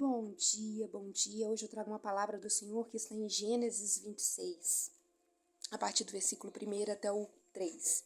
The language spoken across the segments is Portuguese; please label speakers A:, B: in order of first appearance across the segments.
A: Bom dia. Hoje eu trago uma palavra do Senhor que está em Gênesis 26, a partir do versículo 1 até o 3.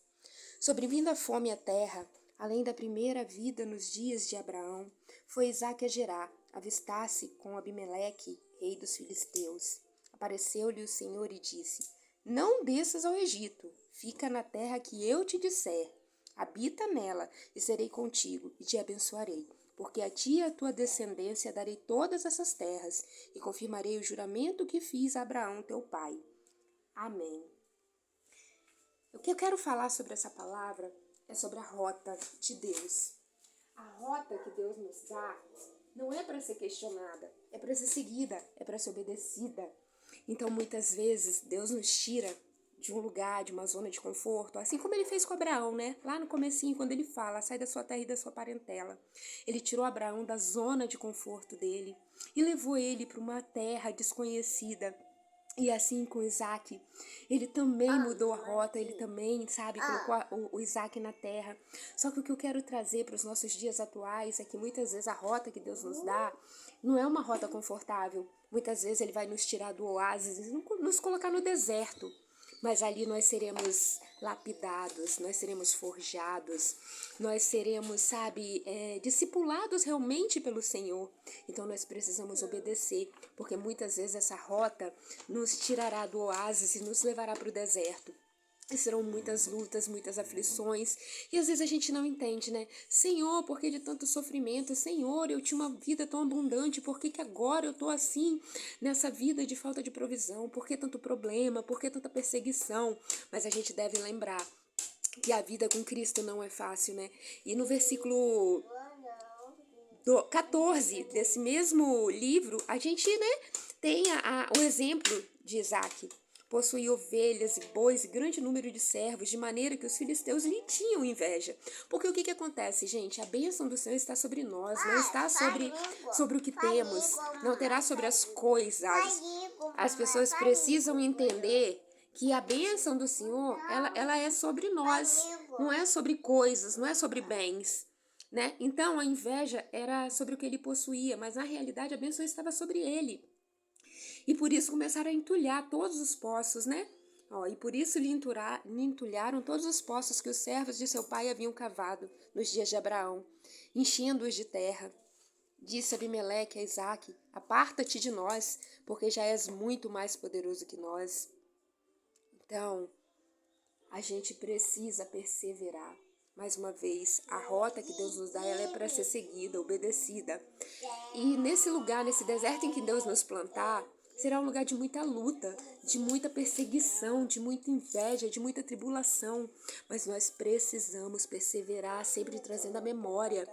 A: Sobrevindo a fome à terra, além da primeira vida nos dias de Abraão, foi Isaque a Gerar, avistar-se com Abimeleque, rei dos filisteus. Apareceu-lhe o Senhor e disse: Não desças ao Egito, fica na terra que eu te disser. Habita nela, e serei contigo, e te abençoarei. Porque a ti e a tua descendência darei todas essas terras, e confirmarei o juramento que fiz a Abraão teu pai. Amém. O que eu quero falar sobre essa palavra é sobre a rota de Deus. A rota que Deus nos dá não é para ser questionada, é para ser seguida, é para ser obedecida. Então, muitas vezes, Deus nos tira de um lugar, de uma zona de conforto, assim como ele fez com Abraão, né? Lá no comecinho, quando ele fala, sai da sua terra e da sua parentela. Ele tirou Abraão da zona de conforto dele e levou ele para uma terra desconhecida. E assim com Isaac, ele também mudou a rota, ele também, colocou o Isaac na terra. Só que o que eu quero trazer para os nossos dias atuais é que muitas vezes a rota que Deus nos dá não é uma rota confortável. Muitas vezes ele vai nos tirar do oásis e nos colocar no deserto. Mas ali nós seremos lapidados, nós seremos forjados, nós seremos, discipulados realmente pelo Senhor. Então nós precisamos obedecer, porque muitas vezes essa rota nos tirará do oásis e nos levará para o deserto. E serão muitas lutas, muitas aflições. E às vezes a gente não entende, né? Senhor, por que de tanto sofrimento? Senhor, eu tinha uma vida tão abundante. Por que agora eu tô assim, nessa vida de falta de provisão? Por que tanto problema? Por que tanta perseguição? Mas a gente deve lembrar que a vida com Cristo não é fácil, né? E no versículo 14 desse mesmo livro, a gente, tem o exemplo de Isaac. Possuía ovelhas e bois e grande número de servos, de maneira que os filisteus lhe tinham inveja. Porque o que acontece, gente? A bênção do Senhor está sobre nós, não está sobre o que temos, não terá sobre as coisas. As pessoas precisam entender que a bênção do Senhor, ela é sobre nós, não é sobre coisas, não é sobre bens. Né? Então a inveja era sobre o que ele possuía, mas na realidade a bênção estava sobre ele. E por isso começaram a entulhar todos os poços, né? E por isso lhe entulharam todos os poços que os servos de seu pai haviam cavado nos dias de Abraão, enchendo-os de terra. Disse Abimeleque a Isaque: Aparta-te de nós, porque já és muito mais poderoso que nós. Então, a gente precisa perseverar. Mais uma vez, a rota que Deus nos dá, ela é para ser seguida, obedecida. E nesse lugar, nesse deserto em que Deus nos plantar, será um lugar de muita luta, de muita perseguição, de muita inveja, de muita tribulação. Mas nós precisamos perseverar, sempre trazendo a memória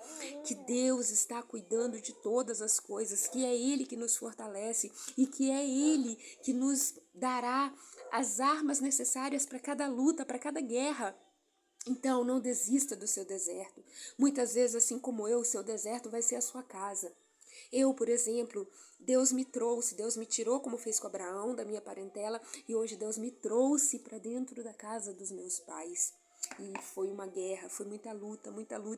A: que Deus está cuidando de todas as coisas, que é Ele que nos fortalece e que é Ele que nos dará as armas necessárias para cada luta, para cada guerra. Então, não desista do seu deserto. Muitas vezes, assim como eu, o seu deserto vai ser a sua casa. Eu, por exemplo, Deus me trouxe, Deus me tirou, como fez com Abraão, da minha parentela, e hoje Deus me trouxe para dentro da casa dos meus pais. E foi uma guerra, foi muita luta,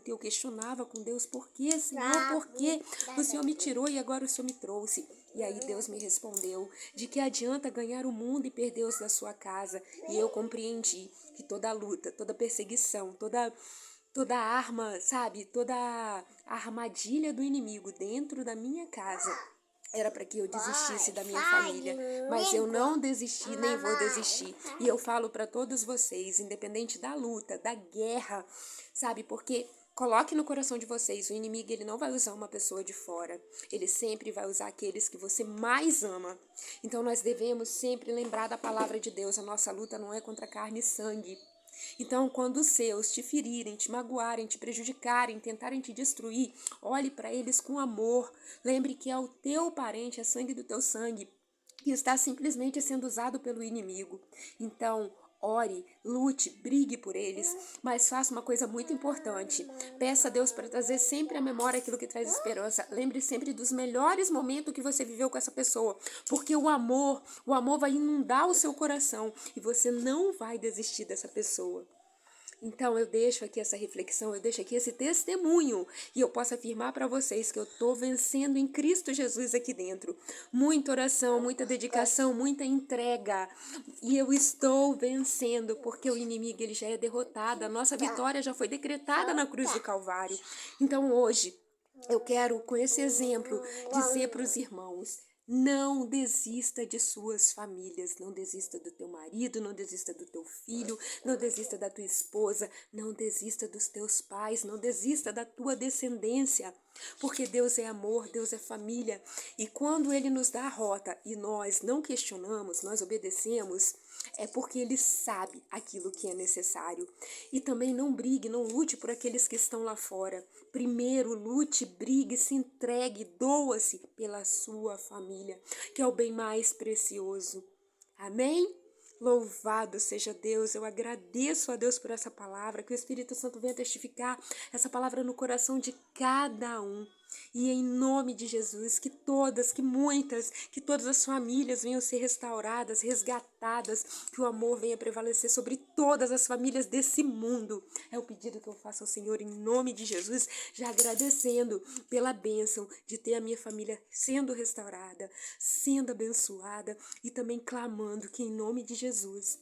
A: e eu questionava com Deus: por que, Senhor, por que o Senhor me tirou e agora o Senhor me trouxe? E aí Deus me respondeu: de que adianta ganhar o mundo e perder os da sua casa? E eu compreendi que toda luta, toda perseguição, toda arma, toda a armadilha do inimigo dentro da minha casa era para que eu desistisse da minha família, mas eu não desisti, nem vou desistir. E eu falo para todos vocês, independente da luta, da guerra, porque coloque no coração de vocês, o inimigo ele não vai usar uma pessoa de fora, ele sempre vai usar aqueles que você mais ama. Então nós devemos sempre lembrar da palavra de Deus, a nossa luta não é contra carne e sangue. Então, quando os seus te ferirem, te magoarem, te prejudicarem, tentarem te destruir, olhe para eles com amor. Lembre que é o teu parente, é sangue do teu sangue, que está simplesmente sendo usado pelo inimigo. Então, ore, lute, brigue por eles, mas faça uma coisa muito importante. Peça a Deus para trazer sempre à memória aquilo que traz esperança. Lembre sempre dos melhores momentos que você viveu com essa pessoa, porque o amor vai inundar o seu coração e você não vai desistir dessa pessoa. Então eu deixo aqui essa reflexão, eu deixo aqui esse testemunho e eu posso afirmar para vocês que eu estou vencendo em Cristo Jesus aqui dentro. Muita oração, muita dedicação, muita entrega e eu estou vencendo porque o inimigo ele já é derrotado, a nossa vitória já foi decretada na cruz do Calvário. Então hoje eu quero, com esse exemplo, dizer para os irmãos: não desista de suas famílias, não desista do teu marido, não desista do teu filho, não desista da tua esposa, não desista dos teus pais, não desista da tua descendência, porque Deus é amor, Deus é família, e quando Ele nos dá a rota e nós não questionamos, nós obedecemos, é porque Ele sabe aquilo que é necessário. E também não brigue, não lute por aqueles que estão lá fora. Primeiro, lute, brigue, se entregue, doa-se pela sua família, que é o bem mais precioso. Amém? Louvado seja Deus, eu agradeço a Deus por essa palavra, que o Espírito Santo venha testificar essa palavra no coração de cada um. E em nome de Jesus, que muitas, que todas as famílias venham ser restauradas, resgatadas, que o amor venha prevalecer sobre todas as famílias desse mundo. É o pedido que eu faço ao Senhor em nome de Jesus, já agradecendo pela bênção de ter a minha família sendo restaurada, sendo abençoada e também clamando que em nome de Jesus,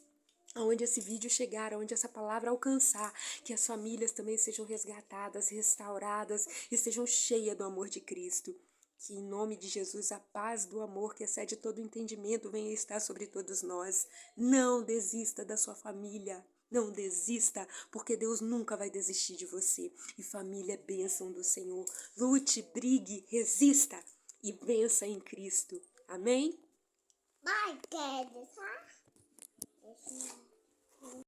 A: aonde esse vídeo chegar, aonde essa palavra alcançar, que as famílias também sejam resgatadas, restauradas e sejam cheias do amor de Cristo. Que em nome de Jesus a paz do amor que excede todo entendimento venha estar sobre todos nós. Não desista da sua família. Não desista, porque Deus nunca vai desistir de você. E família é bênção do Senhor. Lute, brigue, resista e vença em Cristo. Amém?
B: Vai, quer deixar?